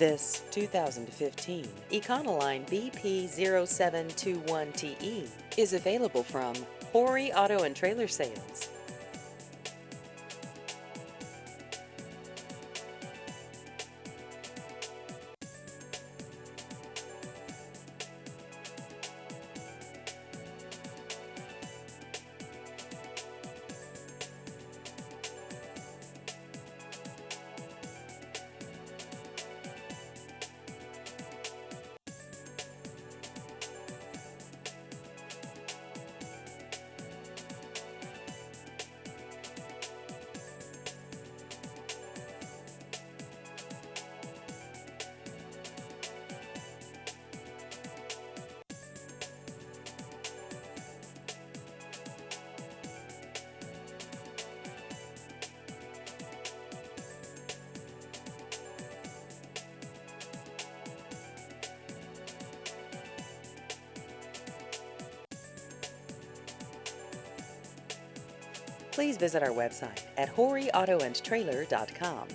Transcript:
This 2015 Econoline BP0721TE is available from Horry Auto and Trailer Sales. Please visit our website at horryautoandtrailer.com.